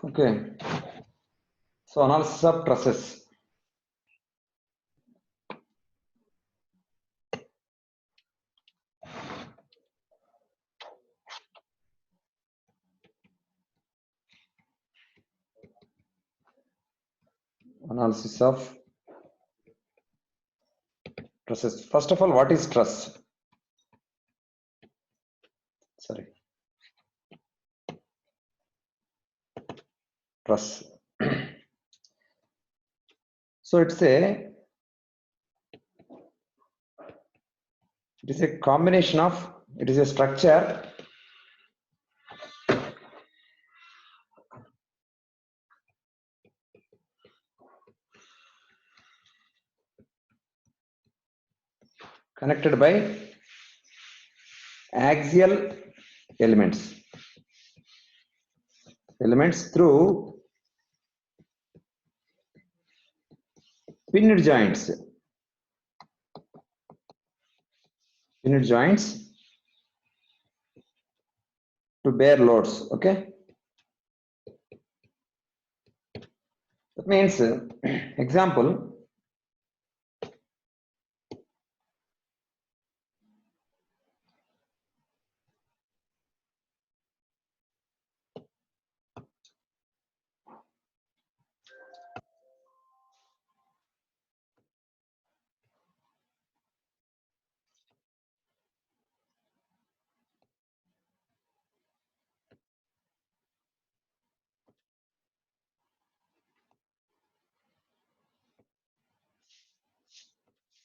Okay. So analysis of trusses. Analysis of trusses. First of all, what is truss? Sorry. Truss. So it is a combination of, it is a structure connected by axial elements through pinned joints to bear loads. Okay, that means example,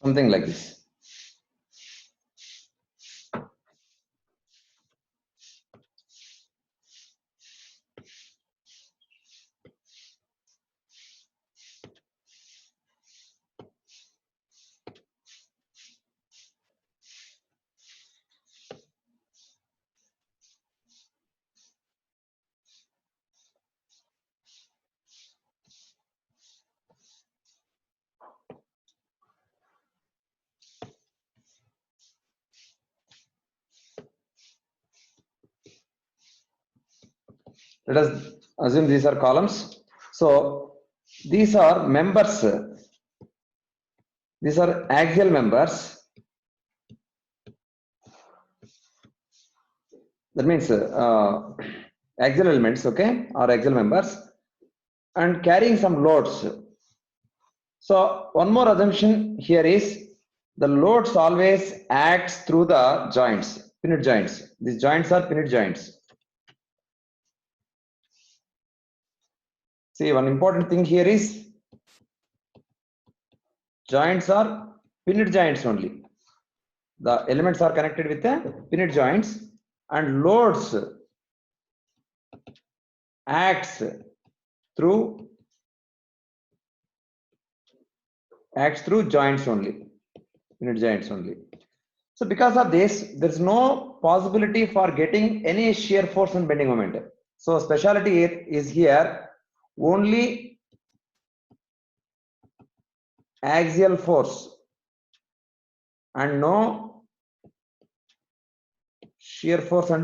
something like this. Let us assume these are columns. So these are members. These are axial members. That means axial elements, okay, or axial members, and carrying some loads. So one more assumption here is the loads always acts through the joints, pinned joints. These joints are pinned joints. See, one important thing here is joints are pinned joints only. The elements are connected with the pinned joints, and loads acts through joints only, pinned joints only. So because of this, there is no possibility for getting any shear force and bending moment. So specialty is here only axial force and no shear force and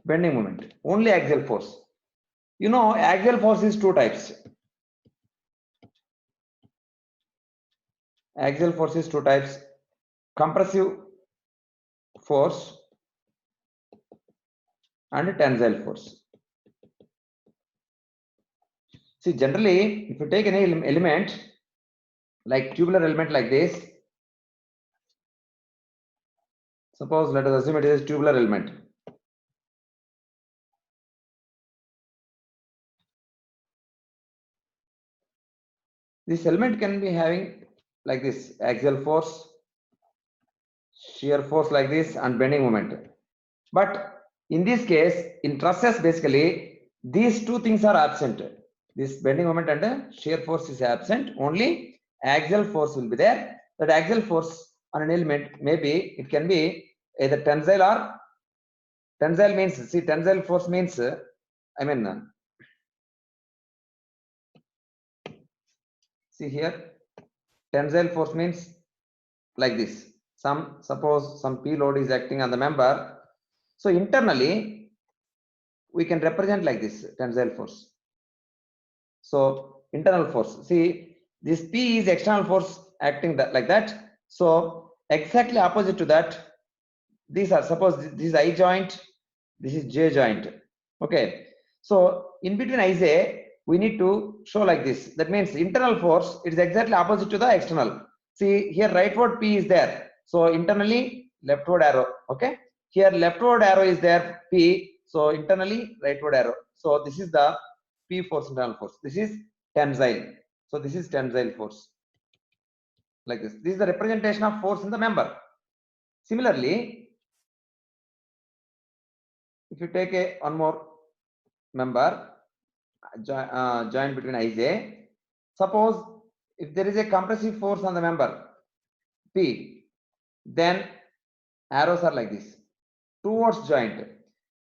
bending moment. Only axial force. You know, axial force is two types. Axial force is two types: compressive force and tensile force. See, generally, if you take any element like tubular element like this, suppose let us assume it is a tubular element. This element can be having like this axial force, shear force like this, and bending moment. But in this case, in trusses, basically these two things are absent. This bending moment and shear force is absent. Only axial force will be there. That axial force on an element, maybe it can be either tensile or tensile means, see, tensile force means see here, tensile force means like this. Suppose some P load is acting on the member. So internally, we can represent like this tensile force. So internal force, see this P is external force acting like that. So exactly opposite to that, these are, suppose this is I joint, this is J joint. Okay, so in between IJ we need to show like this. That means internal force, it is exactly opposite to the external. See here rightward P is there, so internally leftward arrow. Okay, here leftward arrow is there P, so internally rightward arrow. So this is the P force, internal force. This is tensile, so this is tensile force like this. This is the representation of force in the member. Similarly, if you take a one more member, joint between IJ, suppose if there is a compressive force on the member P, then arrows are like this towards joint.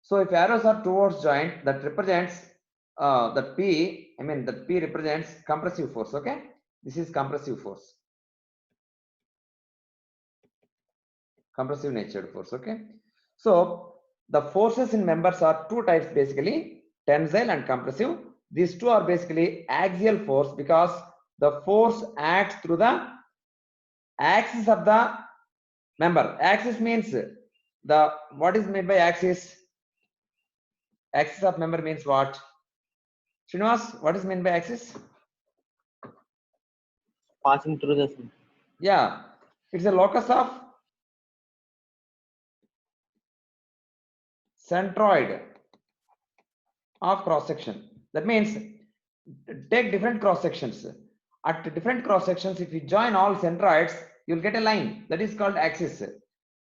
So if arrows are towards joint, that represents that P, I mean that P represents compressive force. Okay, this is compressive force, compressive natured force. Okay, so the forces in members are two types basically, tensile and compressive. These two are basically axial force because the force acts through the axis of the member. Axis means the, what is meant by axis? Axis of member means what? Srinivas, what is meant by axis? Passing through the center. Yeah, it's a locus of centroid of cross section. That means take different cross sections. At different cross sections, if you join all centroids, you'll get a line that is called axis.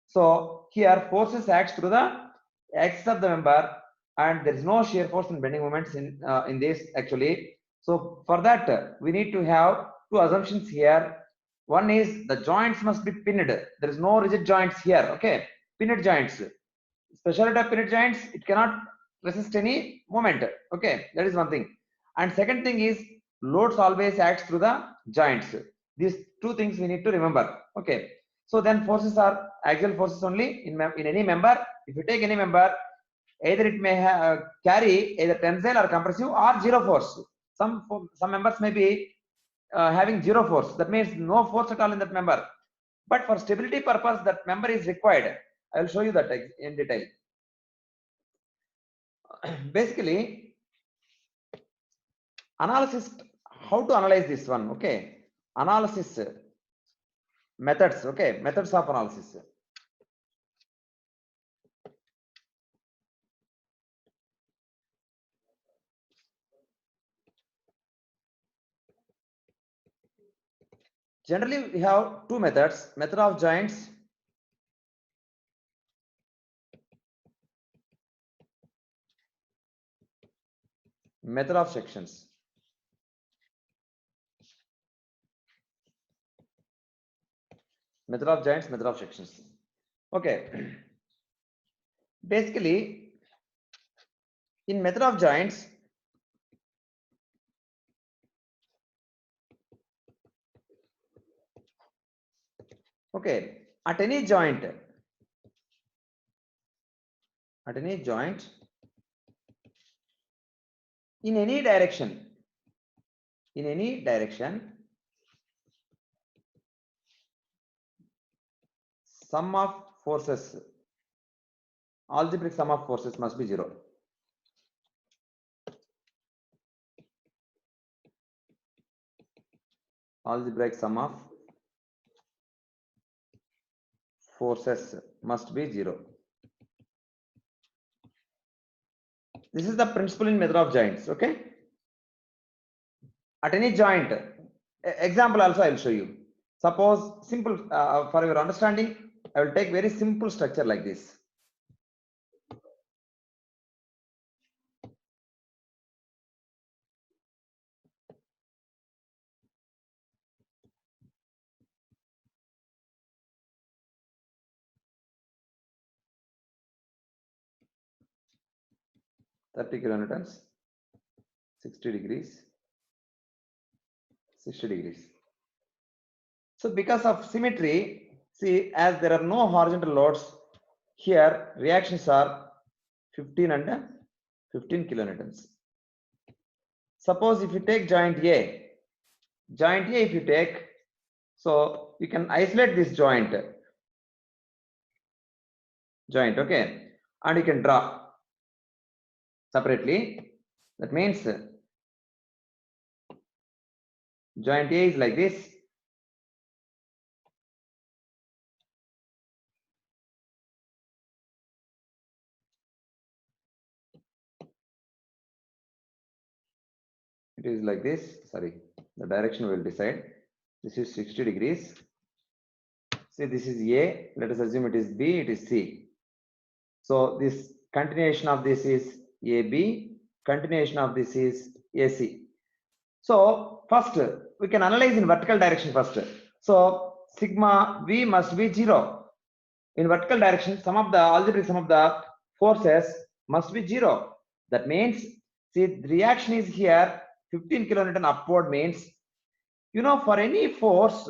So here forces acts through the axis of the member, and there is no shear force and bending moments in this actually. So for that we need to have two assumptions here. One is the joints must be pinned. There is no rigid joints here. Okay, pinned joints. Specialty of pinned joints, it cannot resist any moment. Okay, that is one thing. And second thing is loads always acts through the joints. These two things we need to remember. Okay, so then forces are axial forces only in any member. If you take any member, either it may carry either tensile or compressive or zero force. Some members may be having zero force. That means no force at all in that member. But for stability purpose, that member is required. I will show you that in detail. Basically, analysis, how to analyze this one. Okay, analysis methods. Okay, methods of analysis. Generally we have two methods: method of joints, method of sections. Method of joints, method of sections. Okay, basically in method of joints, okay, at any joint, in any direction, sum of forces, algebraic sum of forces must be zero. Algebraic sum of forces must be zero. This is the principle in method of joints. Okay, at any joint, example also I will show you. Suppose simple for your understanding, I will take very simple structure like this. Thirty kilonewtons, 60 degrees, 60 degrees. So because of symmetry, see, as there are no horizontal loads, here reactions are 15 and 15 kilonewtons. Suppose if you take joint A if you take, so you can isolate this joint, okay, and you can draw separately. That means joint A is like this. It is like this. Sorry, the direction will decide. This is 60 degrees. See, this is A. Let us assume it is B, it is C. So this continuation of this is AB, continuation of this is AC. So first we can analyze in vertical direction first. So sigma V must be 0. In vertical direction, algebraic sum of the forces must be 0. That means, see, the reaction is here 15 kilonewton upward means, you know, for any force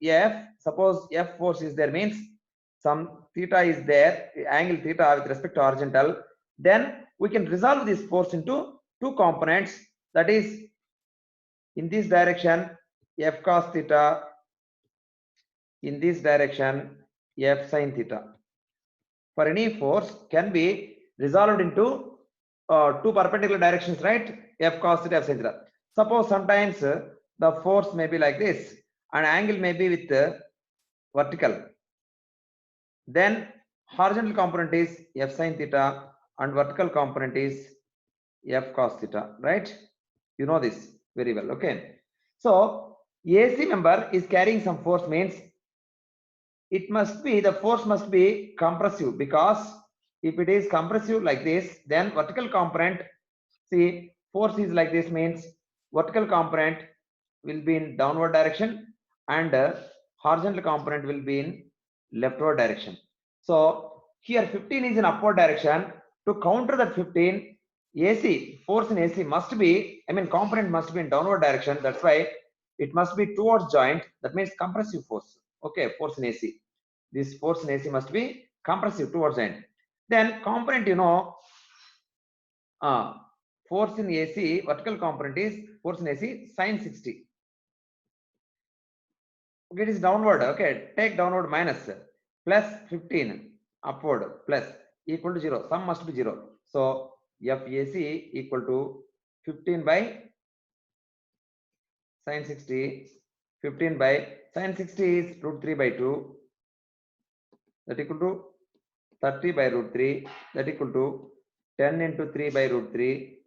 F, suppose F force is there means some theta is there, angle theta with respect to horizontal, then we can resolve this force into two components, that is in this direction F cos theta, in this direction F sin theta. For any force can be resolved into two perpendicular directions, right? F cos theta, F sin theta. Suppose sometimes the force may be like this, and angle may be with vertical. Then horizontal component is F sin theta and vertical component is F cos theta, right? You know this very well, okay? So AC member is carrying some force means it must be, the force must be compressive, because if it is compressive like this, then vertical component, see, force is like this means vertical component will be in downward direction and horizontal component will be in leftward direction. So here 15 is in upward direction. To counter that 15, AC, force in AC must be, I mean component must be in downward direction. That's why it must be towards joint. That means compressive force. Okay, force in AC. This force in AC must be compressive towards joint. Then component, you know, force in AC, vertical component is force in AC sin 60. Okay, it is downward. Okay, take downward minus plus 15 upward plus equal to 0. Sum must be 0. So FAC equal to 15 by sin 60. 15 by sin 60 is root 3 by 2. That equal to 30 by root 3. That equal to 10 into 3 by root 3.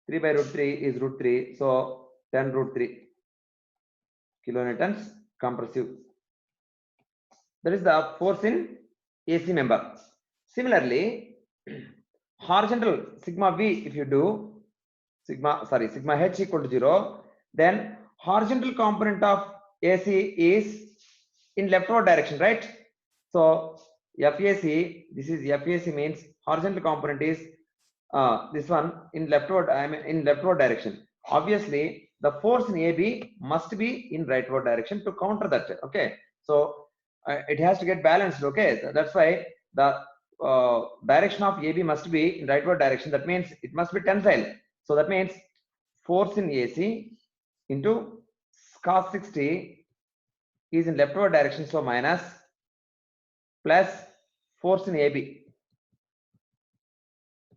3 by root 3 is root 3. So 10 root 3 kilonewtons compressive. That is the force in AC member. Similarly, horizontal sigma V, if you do sigma H equal to 0, then horizontal component of AC is in leftward direction, right? So FAC, this is FAC means horizontal component is this one in leftward, I mean in leftward direction. Obviously, the force in AB must be in rightward direction to counter that. Okay, so it has to get balanced. Okay, that's why the direction of AB must be in rightward direction. That means it must be tensile. So that means force in AC into cos 60 is in leftward direction, so minus, plus force in AB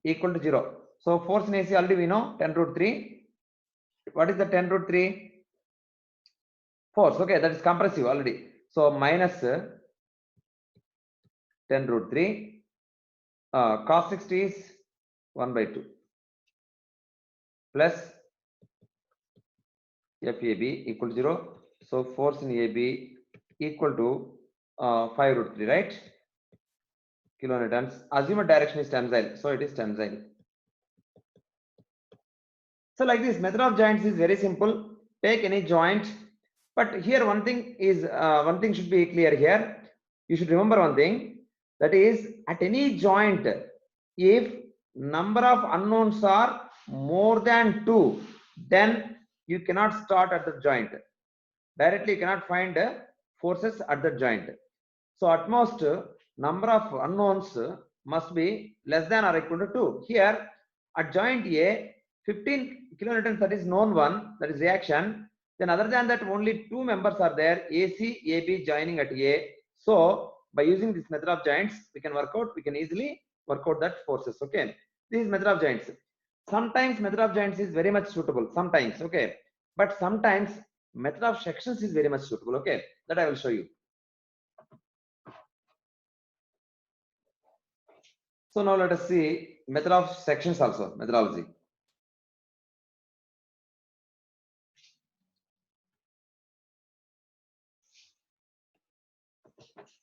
equal to 0. So force in AC already we know 10 root 3. What is the 10 root 3? Force. Okay, that is compressive already. So minus 10 root 3. Cos 60 is 1 by 2 plus FAB equal to 0. So force in AB equal to 5 root 3, right? Kilonewtons. Azimuth direction is tensile, so it is tensile. So like this, method of joints is very simple. Take any joint, but here one thing is one thing should be clear here. You should remember one thing, that is at any joint, if number of unknowns are more than 2, then you cannot start at the joint. Directly you cannot find forces at the joint. So at most number of unknowns must be less than or equal to 2. Here at joint A, 15 kilonewtons, that is known one, that is reaction. Then other than that, only two members are there, AC, AB joining at A. So by using this method of joints, we can easily work out that forces. Okay, this is method of joints. Sometimes method of joints is very much suitable, sometimes, okay, but sometimes method of sections is very much suitable. Okay, that I will show you. So now let us see method of sections also, methodology.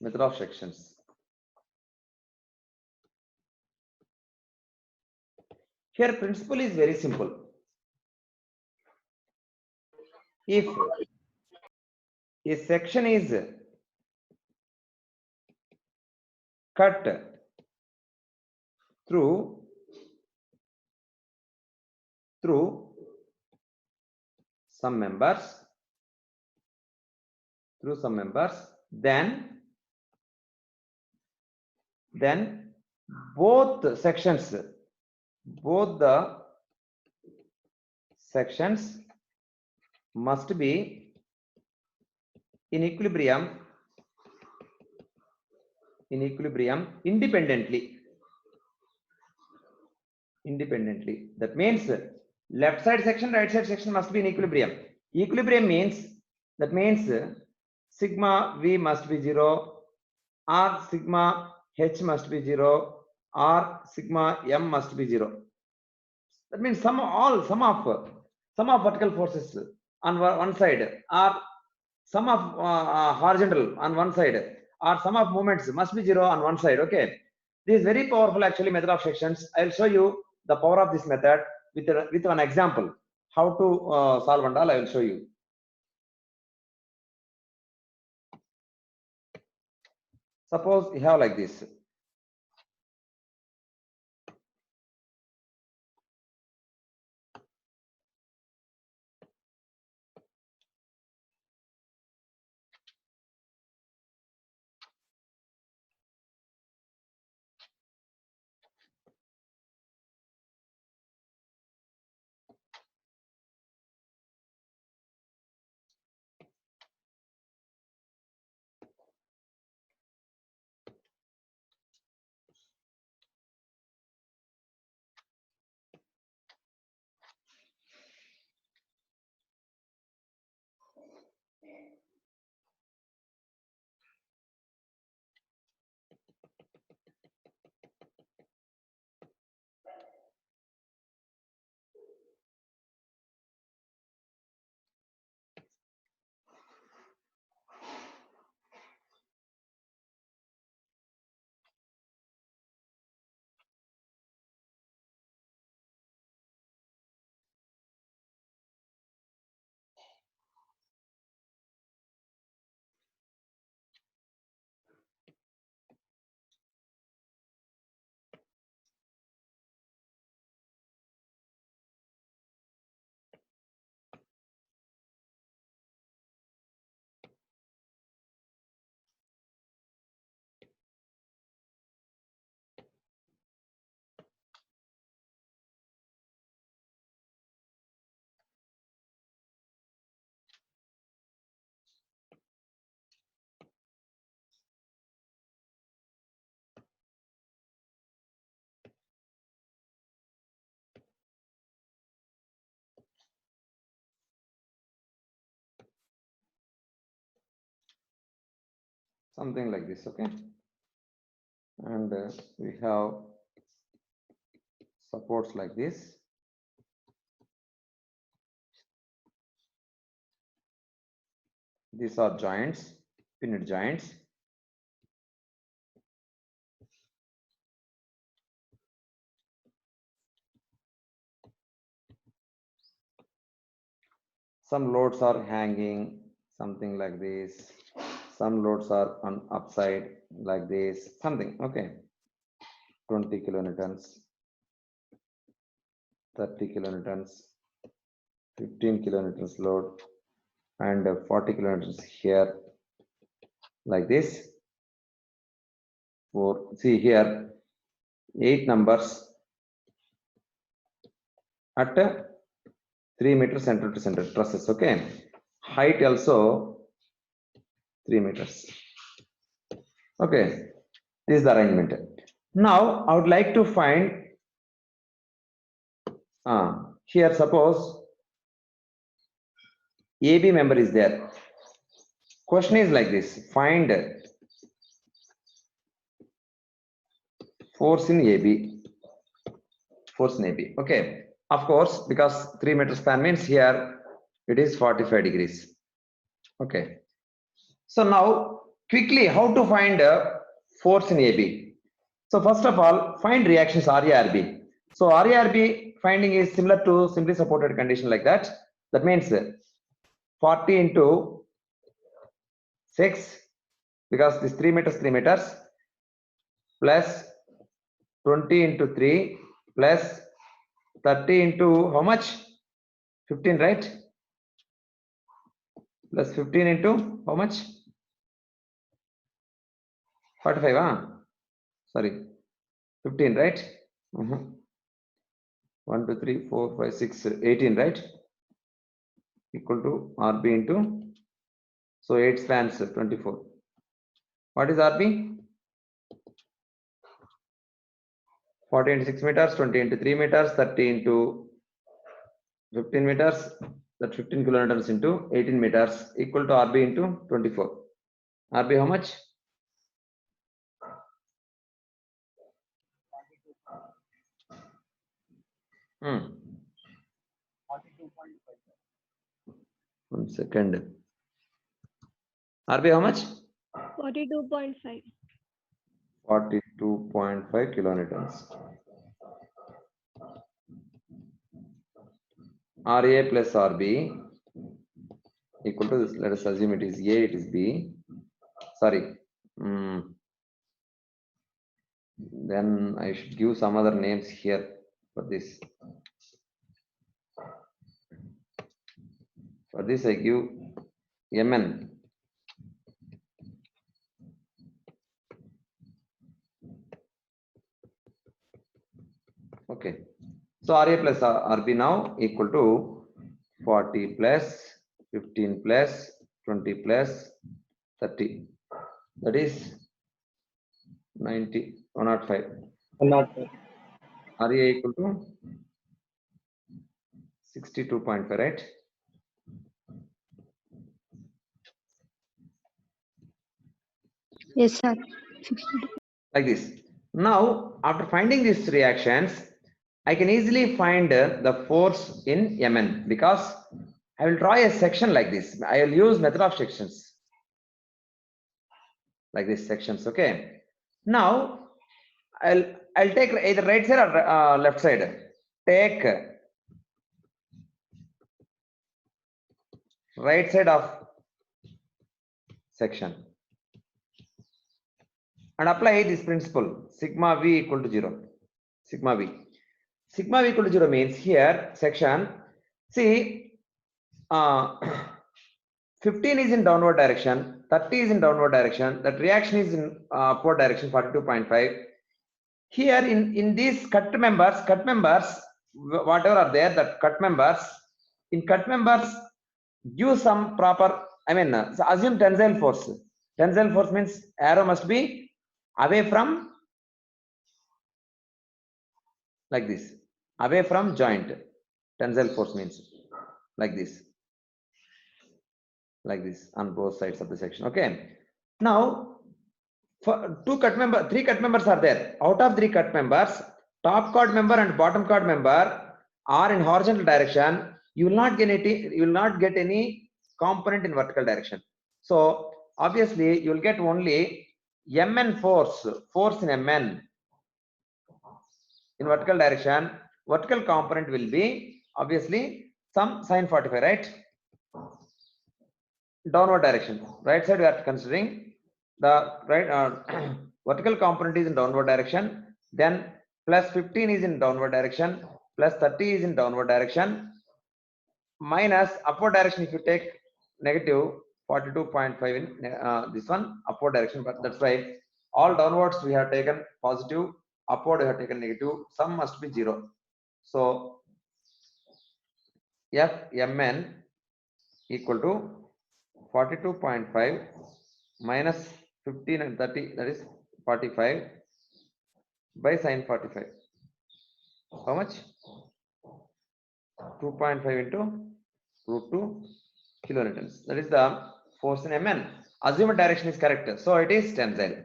Method of sections. Here principle is very simple. If a section is cut through some members, then both the sections must be in equilibrium independently. That means left side section, right side section must be in equilibrium. Equilibrium means, that means sigma V must be 0, or sigma H must be 0, or sigma M must be 0. That means sum of vertical forces on one side, or sum of horizontal on one side, or sum of moments must be 0 on one side. Okay, this is very powerful actually method of sections. I will show you the power of this method with one example. How to solve and all I will show you. Suppose you have like this. Something like this. Okay, and we have supports like this. These are joints, pinned joints. Some loads are hanging, something like this. Some loads are on upside like this, something. Okay, 20 kilonewtons, 30 kilonewtons, 15 kilonewtons load, and 40 kilonewtons here, like this. For see here, 8 numbers at 3 meters center to center trusses. Okay, height also 3 meters. Okay, this is the arrangement. Now I would like to find here suppose AB member is there. Question is like this: find force in AB. Force in AB. Okay, of course, because 3 meter span means here it is 45 degrees. Okay, so now quickly how to find force in AB. So first of all, find reactions RA-RB. So RA-RB finding is similar to simply supported condition like that. That means 40 into 6, because this 3 meters plus 20 into 3 plus 30 into how much? 15, right? Plus 15 into how much? 45, sorry, 15, right? 1, 2, 3, 4, 5, 6, 18, right? Equal to RB into, so 8 spans 24. What is RB? 40 into 6 meters, 20 into 3 meters, 30 into 15 meters, that 15 kilometers into 18 meters equal to RB into 24. RB how much? Hmm. 1 second. RB how much? 42.5. 42.5 kilonewtons. RA plus RB equal to this. Let us assume it is A, it is B. Sorry. Then I should give some other names here for this. For this, I give MN. Okay. So RA plus RB now equal to 40 plus 15 plus 20 plus 30. That is 90, 105. Not RA equal to 62.5, right? Yes, sir. Like this. Now, after finding these reactions, I can easily find the force in Mn, because I will draw a section like this. I will use method of sections like this sections. Okay. Now I'll take either right side or left side. Take right side of section and apply this principle: sigma v equal to 0. Sigma v. Sigma v equal to 0 means here section. See, 15 is in downward direction, 30 is in downward direction, that reaction is in upward direction, 42.5. Here in these cut members, whatever are there, that cut members, in cut members give some proper, I mean, so assume tensile force. Tensile force means arrow must be away from, like this, away from joint. Tensile force means like this on both sides of the section. Okay. Now, for three cut members are there. Out of 3 cut members, top cord member and bottom cord member are in horizontal direction. You will not get any component in vertical direction. So obviously you will get only Mn force in Mn in vertical direction. Vertical component will be obviously some sine 45, right? Downward direction. Right side we are considering the right vertical component is in downward direction. Then plus 15 is in downward direction. Plus 30 is in downward direction. Minus upward direction, if you take negative 42.5 in this one upward direction, but that's why all downwards we have taken positive, upward you have taken negative, sum must be 0. So Fmn equal to 42.5 minus 15 and 30, that is 45 by sine 45. How much? 2.5 into root 2 kilonewtons. That is the force in Mn. Assumed direction is correct. So it is tensile.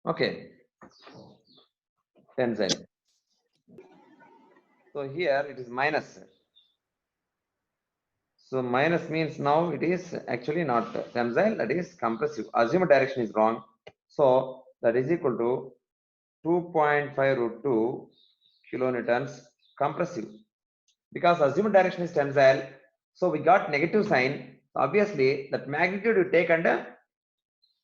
Okay. Tensile. So here it is minus. So minus means now it is actually not tensile, that is compressive. Assumed direction is wrong. So that is equal to 2.5 root 2 kilonewtons compressive. Because assumed direction is tensile, so we got negative sign. Obviously, that magnitude you take and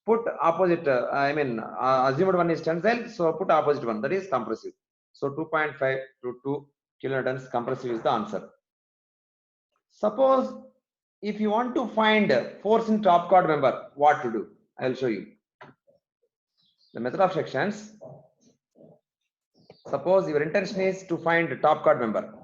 put opposite. Assumed one is tensile, so put opposite one, that is compressive. So 2.5 root 2 kilonewtons compressive is the answer. Suppose if you want to find force in top chord member, what to do? I will show you. The method of sections. Suppose your intention is to find the top chord member.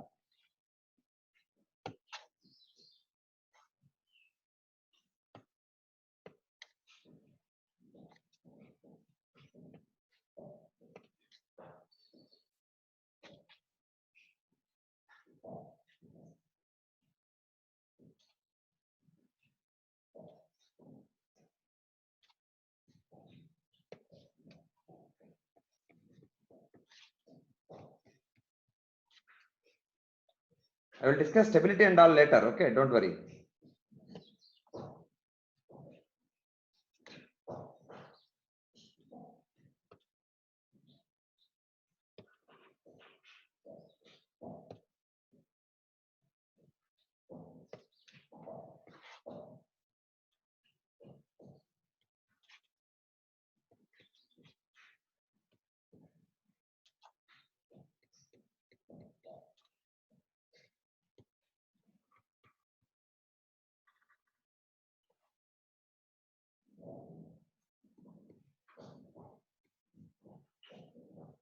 I will discuss stability and all later. Okay, don't worry.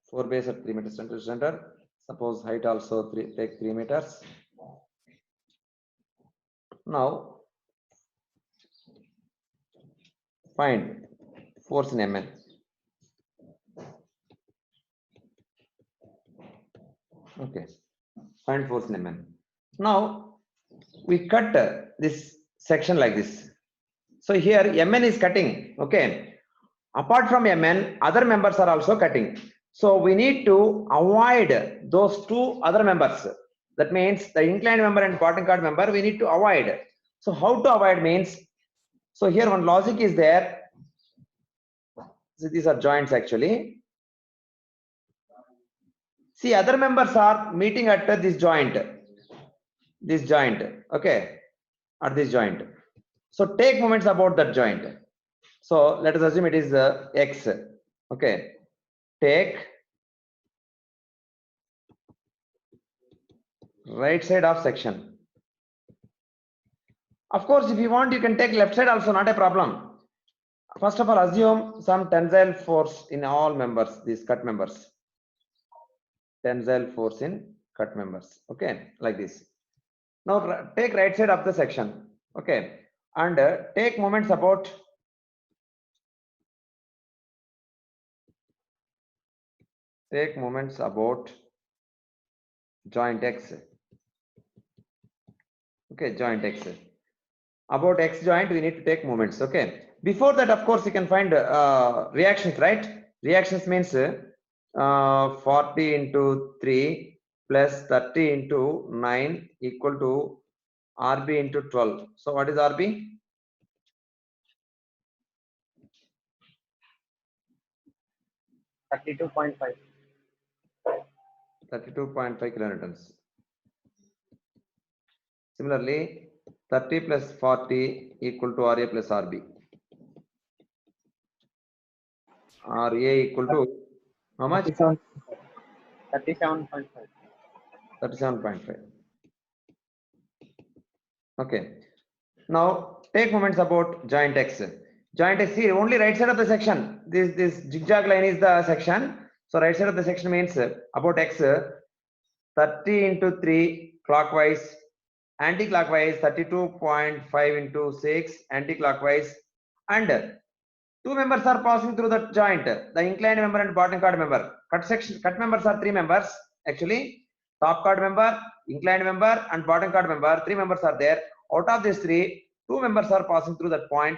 Four base at 3 meters center to center. Suppose height also take 3 meters. Now find force in Mn. Okay, find force in Mn. Now we cut this section like this. So here Mn is cutting. Okay, apart from Mn, other members are also cutting. So we need to avoid those two other members. That means the inclined member and bottom chord member we need to avoid. So how to avoid means, so here one logic is there. So these are joints actually. See, other members are meeting at this joint, okay, at this joint. So take moments about that joint. So let us assume it is X, okay. Take right side of section. Of course, if you want, you can take left side also, not a problem. First of all, assume some tensile force in all members, these cut members. Tensile force in cut members, okay, like this. Now take right side of the section, okay, and take moments about joint X. Okay, joint X. About X joint, we need to take moments. Okay. Before that, of course, you can find reactions, right? Reactions means 40 into 3 plus 30 into 9 equal to RB into 12. So what is RB? $32.5. 32.5 kilonewtons. Similarly, 30 plus 40 equal to RA plus RB. RA equal to how much? 37.5. 37.5. Okay. Now take moments about joint X. joint is, see, only right side of the section. This zigzag line is the section. So right side of the section means about x 30 into 3 clockwise, anti-clockwise 32.5 into 6 anti-clockwise, and two members are passing through that joint, the inclined member and bottom chord member. Cut members are three members actually. Top chord member, inclined member, and bottom chord member. Three members are there. Out of these three, two members are passing through that point.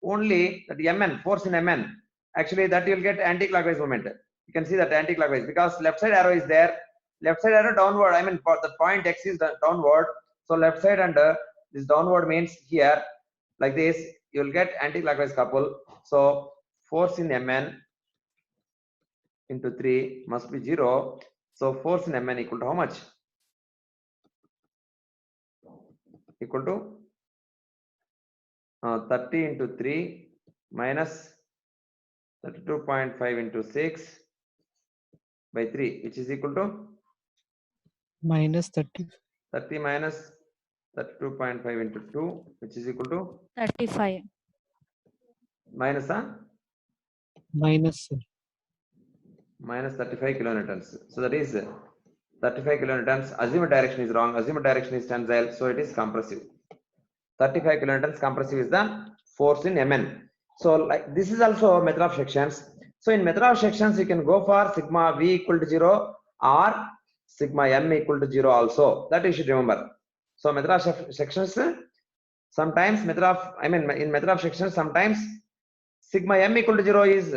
Only that Mn, force in Mn. Actually, that you will get anti-clockwise movement. You can see that anti-clockwise because left side arrow is there. Left side arrow downward. I mean, for the point x is downward. So left side and this downward means here, like this, you will get anti-clockwise couple. So force in Mn into 3 must be 0. So force in Mn equal to how much? Equal to 30 into 3 minus 32.5 into 6 by 3, which is equal to minus 30. 30 minus 32.5 into 2, which is equal to 35. minus Minus minus 35 kilonewtons. So that is 35 kilonewtons. Azimuth direction is wrong. Azimuth direction is tensile, so it is compressive. 35 kilonewtons compressive is the force in Mn. So like this is also method of sections. So in method of sections, you can go for sigma v equal to 0 or sigma m equal to 0 also. That you should remember. So method of sections, sometimes method of, I mean in method of sections, sometimes sigma m equal to 0 is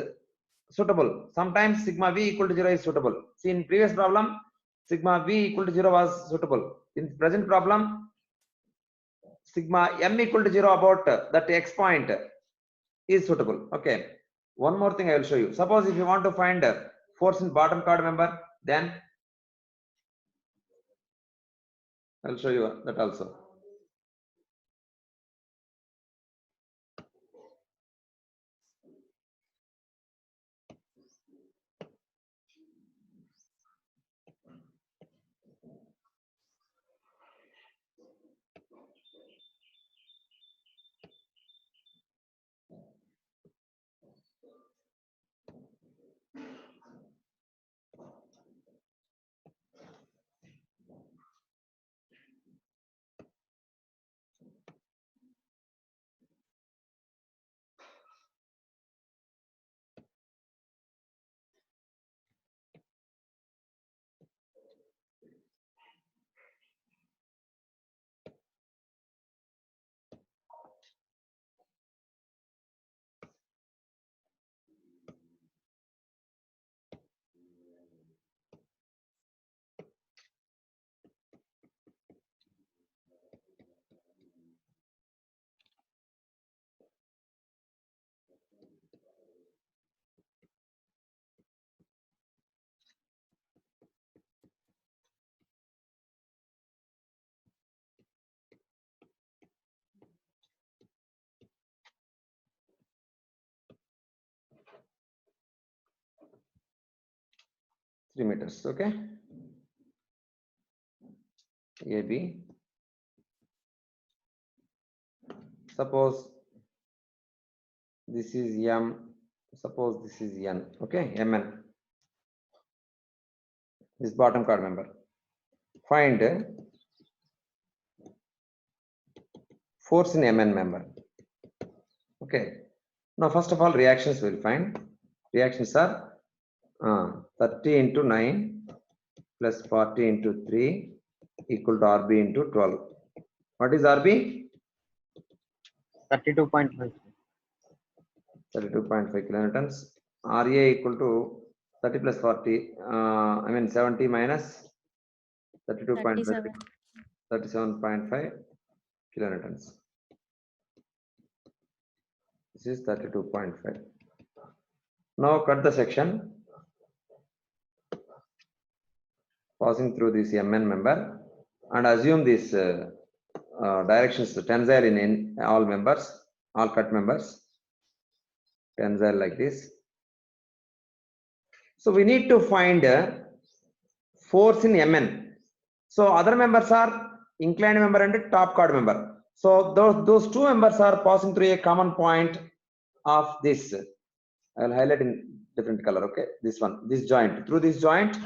suitable. Sometimes sigma v equal to 0 is suitable. See, in previous problem, sigma v equal to 0 was suitable. In present problem, sigma m equal to 0 about that x point is suitable. Okay. One more thing I will show you. Suppose if you want to find force in bottom chord member, then I will show you that also. Three meters. Okay. AB. Suppose this is M. Suppose this is N. Okay. Mn. This bottom chord member. Find force in Mn member. Okay. Now, first of all, reactions we'll find. Reactions are 30 into 9 plus 40 into 3 equal to Rb into 12. What is Rb? 32.5. 32.5 kilonewtons. Ra equal to 30 plus 40. I mean 70 minus 32.5. 37.5 kilonewtons. This is 32.5. Now cut the section passing through this Mn member and assume this directions tensile in all members, all cut members, tensile like this. So we need to find force in Mn. So other members are inclined member and top chord member. So those two members are passing through a common point. of this. I will highlight in different color. Okay, this one, this joint. Through this joint,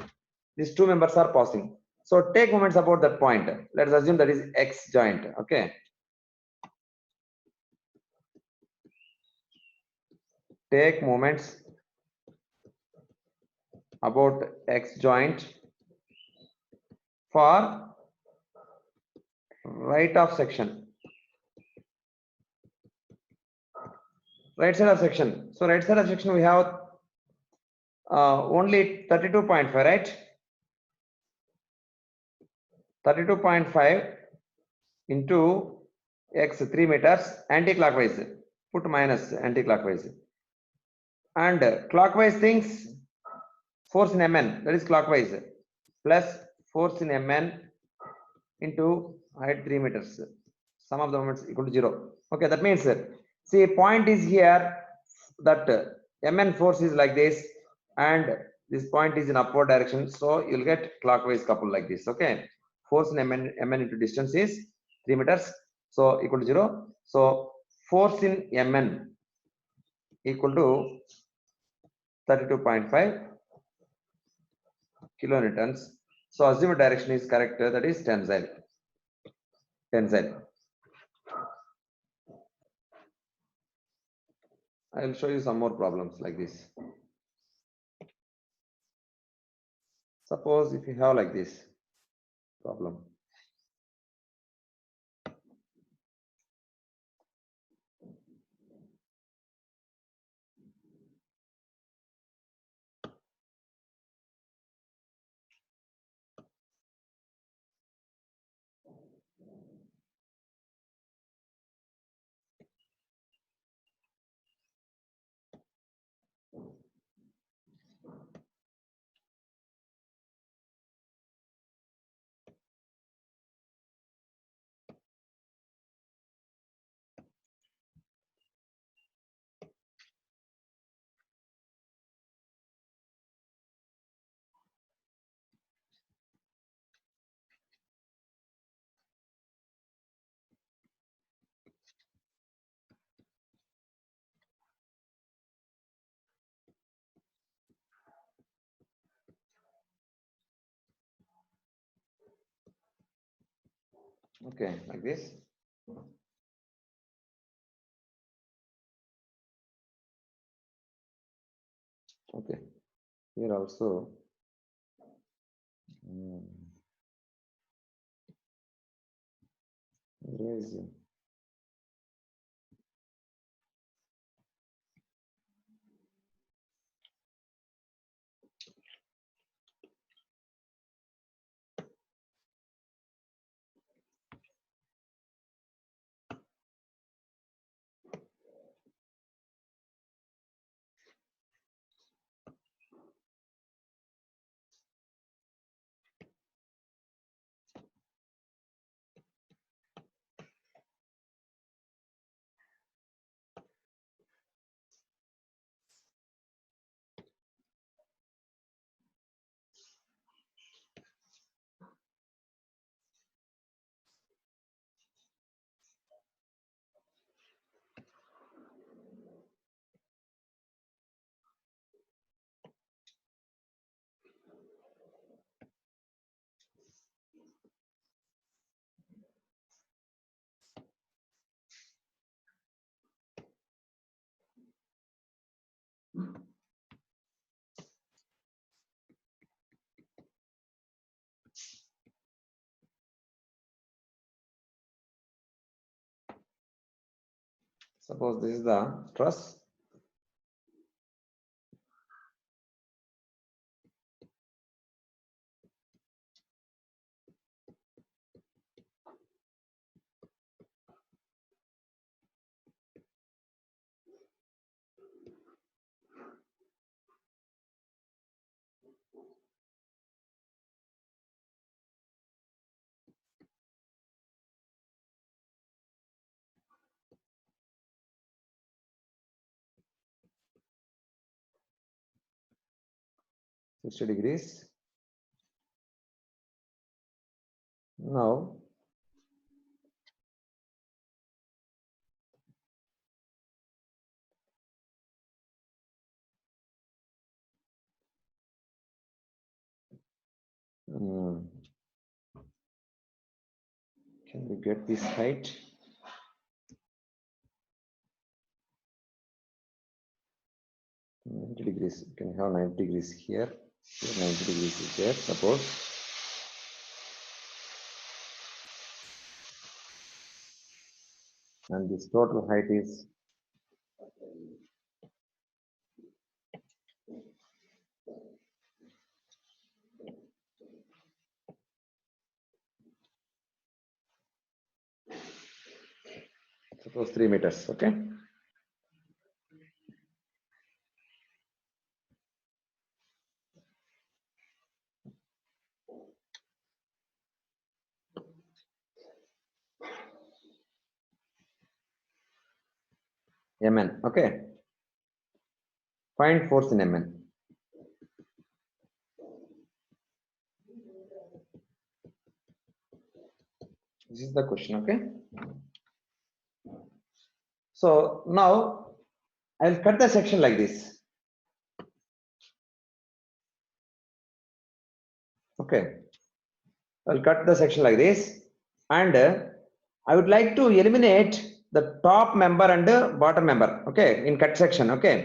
these two members are passing. So take moments about that point. Let's assume that is X joint. Okay. Take moments about X joint for right of section. Right side of section. So right side of section we have only 32.5, right? 32.5 into X 3 meters anti-clockwise. Put minus anti-clockwise. And clockwise things, force in Mn, that is clockwise, plus force in Mn into height 3 meters. Sum of the moments equal to 0. Okay, that means, see, point is here, that Mn force is like this, and this point is in upward direction, so you'll get clockwise couple like this. Okay, force in Mn into distance is 3 meters, so equal to 0. So force in Mn equal to 32.5 kilonewtons. So assumed direction is correct, that is tensile. Tensile. I will show you some more problems like this. Suppose if you have like this problem. Okay, like this. Okay, here also. Where is it? Suppose this is the truss. Sixty degrees. Now Can we get this height? -90°. You can have 90 degrees here. Here 90 degrees is there, suppose. And this total height is suppose 3 meters. Okay. Mn. Okay. Find force in Mn. This is the question. Okay. So now I'll cut the section like this. Okay. I'll cut the section like this, and I would like to eliminate the top member and bottom member. Okay, in cut section. Okay.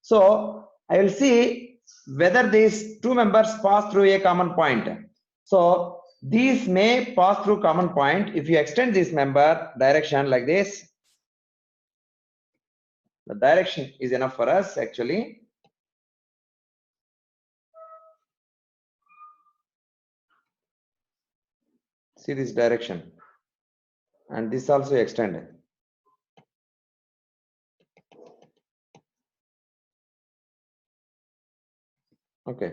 So I will see whether these two members pass through a common point. So these may pass through common point if you extend this member direction like this. The direction is enough for us actually. See this direction, and this also extend. Okay.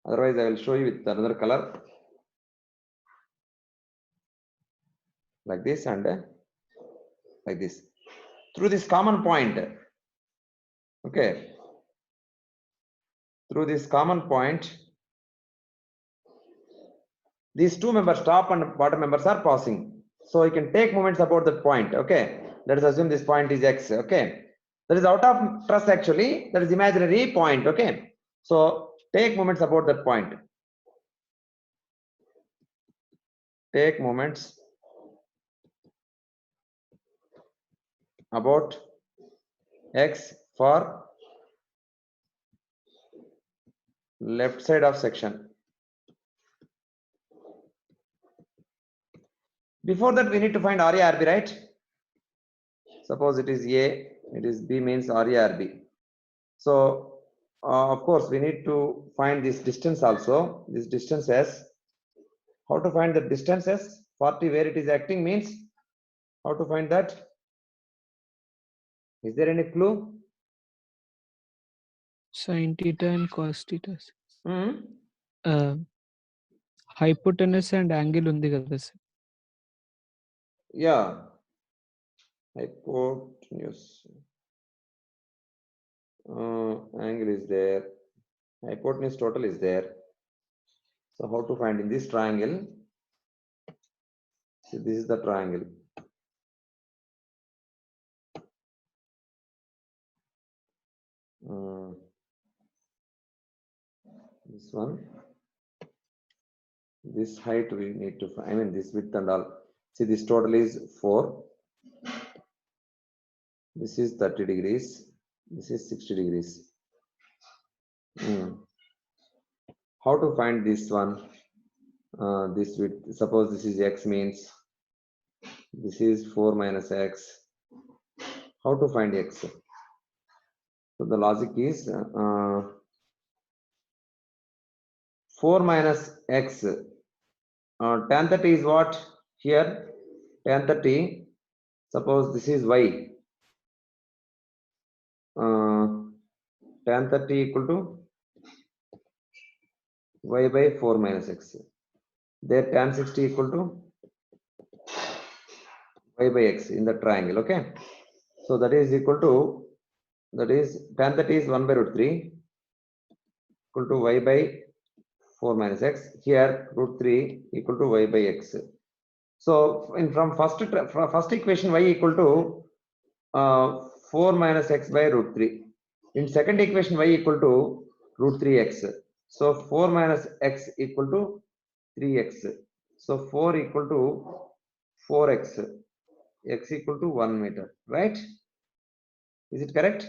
Otherwise, I will show you with another color like this and like this through this common point. Okay. Through this common point, these two members, top and bottom members, are passing. So you can take moments about that point. Okay. Let us assume this point is x. Okay. That is out of trust actually. That is imaginary point. Okay. So take moments about that point. Take moments about x for left side of section. Before that, we need to find RA RB, right? Suppose it is A, it is B, means RA RB. So of course we need to find this distance also. This distance S. How to find the distance S? 40 where it is acting means how to find that? Is there any clue? Sin theta and cos theta. Hmm? Hypotenuse and angle ఉంది కదా sir. Yeah. Hypotenuse. Angle is there. Hypotenuse total is there. So how to find in this triangle? See, this is the triangle. This one. This height we need to find. I mean this width and all. See, this total is 4. This is 30 degrees. This is 60 degrees. How to find this one? This width. Suppose this is x, means this is 4 minus x. How to find x? So the logic is 4 minus x. Tan 30 is what? Here tan 30. Suppose this is y. Tan 30 equal to y by 4 minus x. There tan 60 equal to y by x in the triangle. Okay. So that is equal to, that is tan 30 is 1 by root 3 equal to y by 4 minus x. Here root 3 equal to y by x. So from first equation y equal to 4 minus x by root 3. In second equation y equal to root 3x. So 4 minus x equal to 3x. So 4 equal to 4x. X equal to 1 meter, right? Is it correct?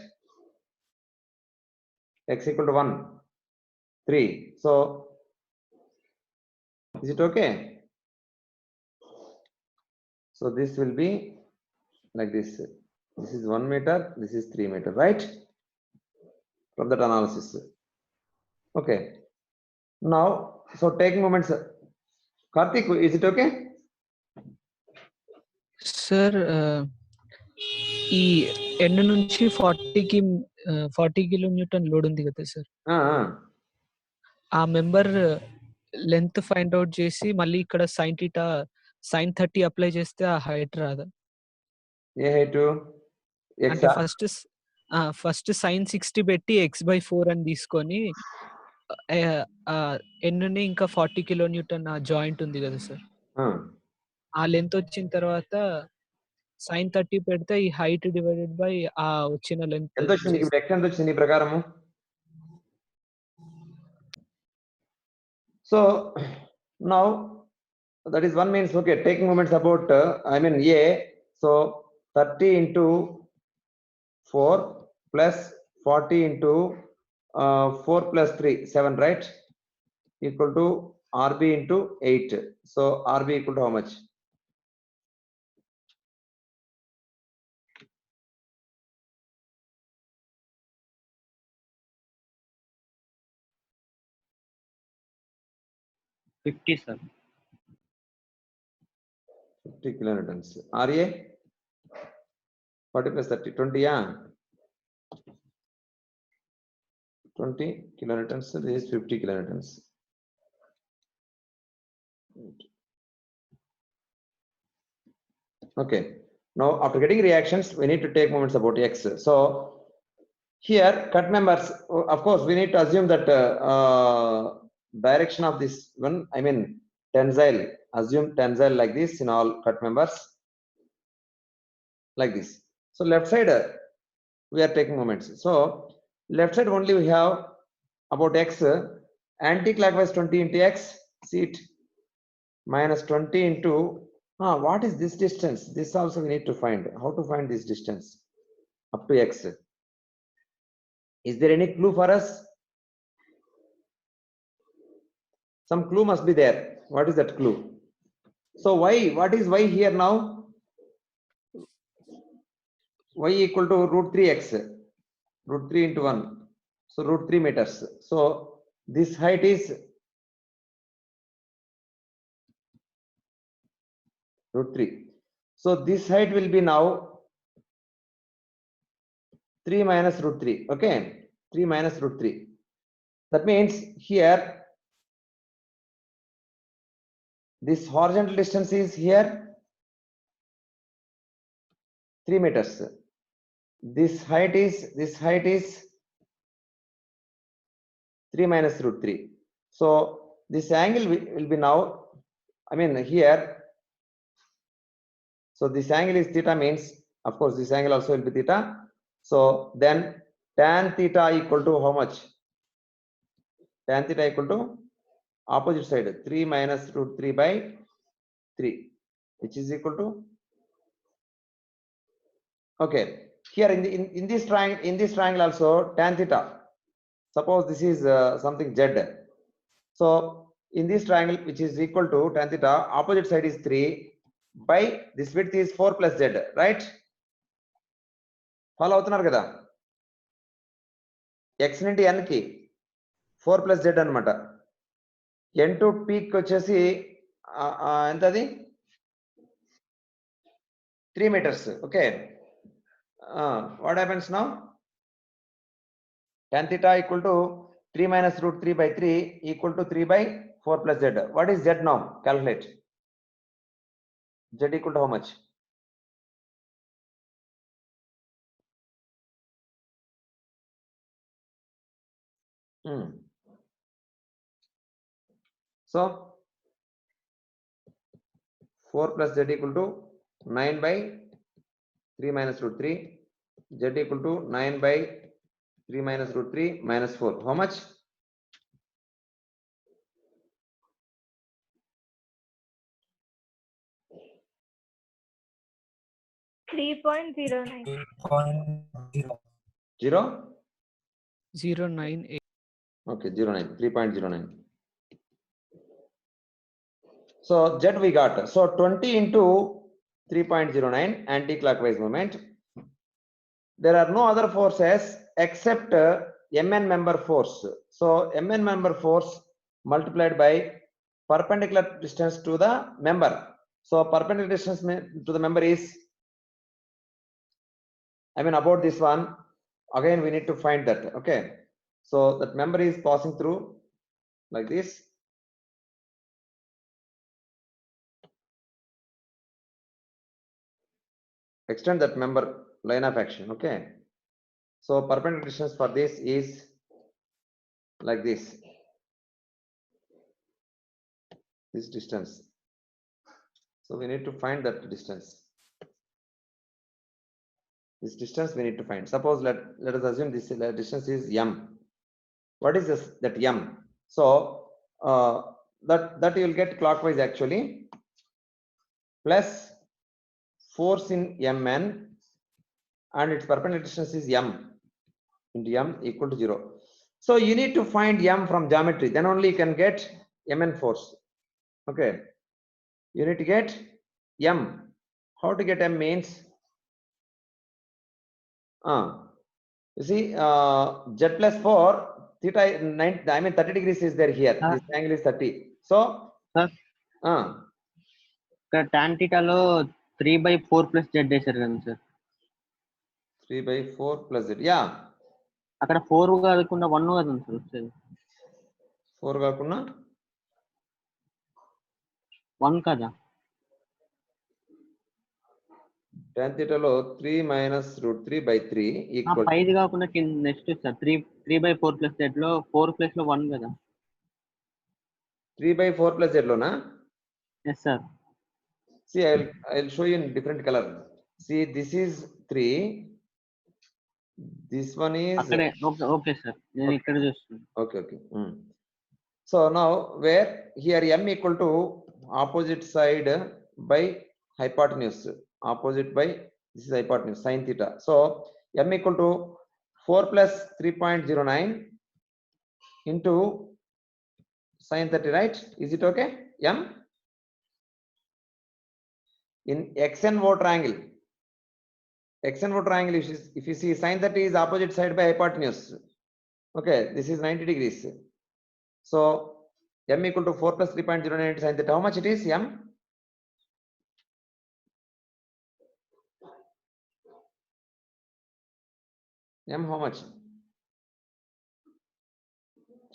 X equal to 1, 3. So is it okay? So this will be like this. This is 1 meter, this is 3 meter, right? From that analysis. Okay. Now, so taking moments. Karthik, is it okay? Sir ఈ end నుంచి 40 kilo Newton load ఉంది కదా sir, ఆ member length find out చేసి మళ్ళీ ఇక్కడ sin 30 apply చేస్తే ఆ హైట్ రాదా? ఏ హైట్? అంటే ఫస్ట్ sin 60 పెట్టి x/4 అని తీసుకొని ఎన్ ని ఇంకా 40 కిలో న్యూటన్ ఆ జాయింట్ ఉంది కదా సార్, ఆ లెంత్ వచ్చిన తర్వాత sin 30 పెడితే ఈ హైట్ డివైడెడ్ బై ఆ వచ్చిన లెంత్. ఎంత వచ్చింది ఇప్పుడు? x ఎంత వచ్చింది నీ ప్రకారము? So now that is one means, okay, taking moments about I mean a, so 30 into 4 plus 40 into 4 plus 3, 7, right? Equal to RB into 8. So RB equal to how much? $50, sir. 50 kilonewtons. RA 40 plus 30, 20, yeah. 20 kilonewtons. So this is 50 kilonewtons. Okay. Now after getting reactions, we need to take moments about x. So here cut members, of course we need to assume that direction of this one, I mean tensile, assume tensile like this in all cut members, like this. So left side we are taking moments. So left side only we have about x, anti-clockwise 20 into x, see it, minus 20 into, what is this distance? This also we need to find. How to find this distance up to x? Is there any clue for us? Some clue must be there. What is that clue? So y, what is y here now? Y equal to root 3x, root 3 into 1. So root 3 meters. So this height is root 3. So this height will be now 3 minus root 3. Okay, 3 minus root 3. That means here this horizontal distance is here 3 meters. This height is 3 minus root 3. So this angle will be now, I mean here, so this angle is theta, means of course this angle also will be theta. So then tan theta equal to how much? Tan theta equal to opposite side 3 minus root 3 by 3, which is equal to, okay, here in this triangle also tan theta, suppose this is something z. So in this triangle which is equal to tan theta, opposite side is 3 by this width is 4 plus z, right? Follow అవుతున్నారు కదా? x నుండి n కి 4 plus z అన్నమాట. n to peak వచ్చేసి ఎంత అది? 3 meters. Okay. What happens now? Tan theta equal to 3 minus root 3 by 3 equal to 3 by 4 plus z. What is z now? Calculate. Z equal to how much? So 4 plus z equal to 9 by 3 minus root 3. Z equal to 9 by 3 minus root 3 minus 4. How much? 3.09. 0? 0.98. Okay, 09, 3.09. So Z we got. So 20 into 3.09 anti-clockwise moment. There are no other forces except Mn member force. So Mn member force multiplied by perpendicular distance to the member. So perpendicular distance to the member is, about this one. Again, we need to find that. Okay. So that member is passing through like this. Extend that member line of action. Okay. So perpendicular distance for this is like this. This distance. So we need to find that distance. This distance we need to find. Suppose let us assume this distance is m. What is this? That m. So that you will get clockwise actually. Plus force in mn, and its perpendicular distance is m into m equal to 0. So you need to find m from geometry. Then only you can get mn force. Okay. You need to get m. How to get m means? You see, z plus 4 theta 9, 30 degrees is there here. This angle is 30. So tan theta lo 3/4 plus z చేశారు కదా sir. 3/4 plus z. Yeah. అక్కడ 4 కాకుండా 1 కదా sir వచ్చేది. 4 కాకుండా 1 కదా. tan theta లో 3 minus √3/3 equal. పైది కాకుండా నెక్స్ట్ సార్ 3/4 plus z లో 4 ప్లస్ లో 1 కదా. 3/4 plus z లోనా? Yes sir. See, I'll show you in different color. See, this is 3. This one is. Okay sir. నేను ఇక్కడ చూస్తున్నాను. Okay. So now where here m equal to opposite side by hypotenuse. Opposite by, this is hypotenuse, sin theta. So m equal to 4 plus 3.09 into sin 30, right? Is it okay? M in XNO triangle. XNO triangle, if you see sin 30 is opposite side by hypotenuse. Okay, this is 90 degrees. So m equal to 4 plus 3.09 into sin theta. How much it is? M? M how much?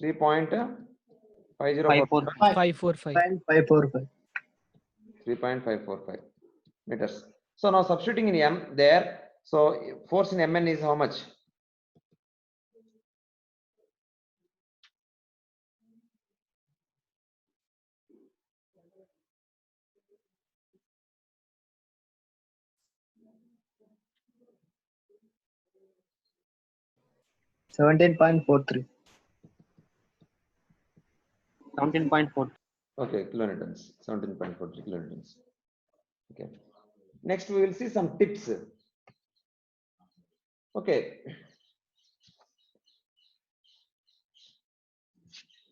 3.545. 3.545 meters. So now substituting in m there. So force in mn is how much? $17.43. 17.4. Okay, kilonewtons. 17.43 kilonewtons. Okay. Next we will see some tips. Okay.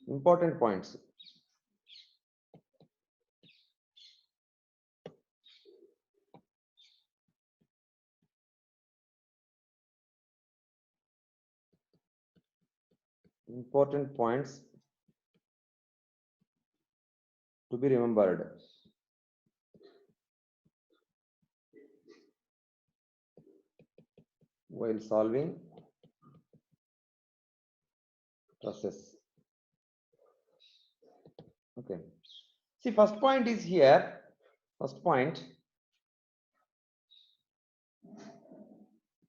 Important points. Important points to be remembered. While solving process. Okay. See, first point is here. First point.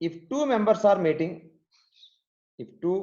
If two members are meeting, if two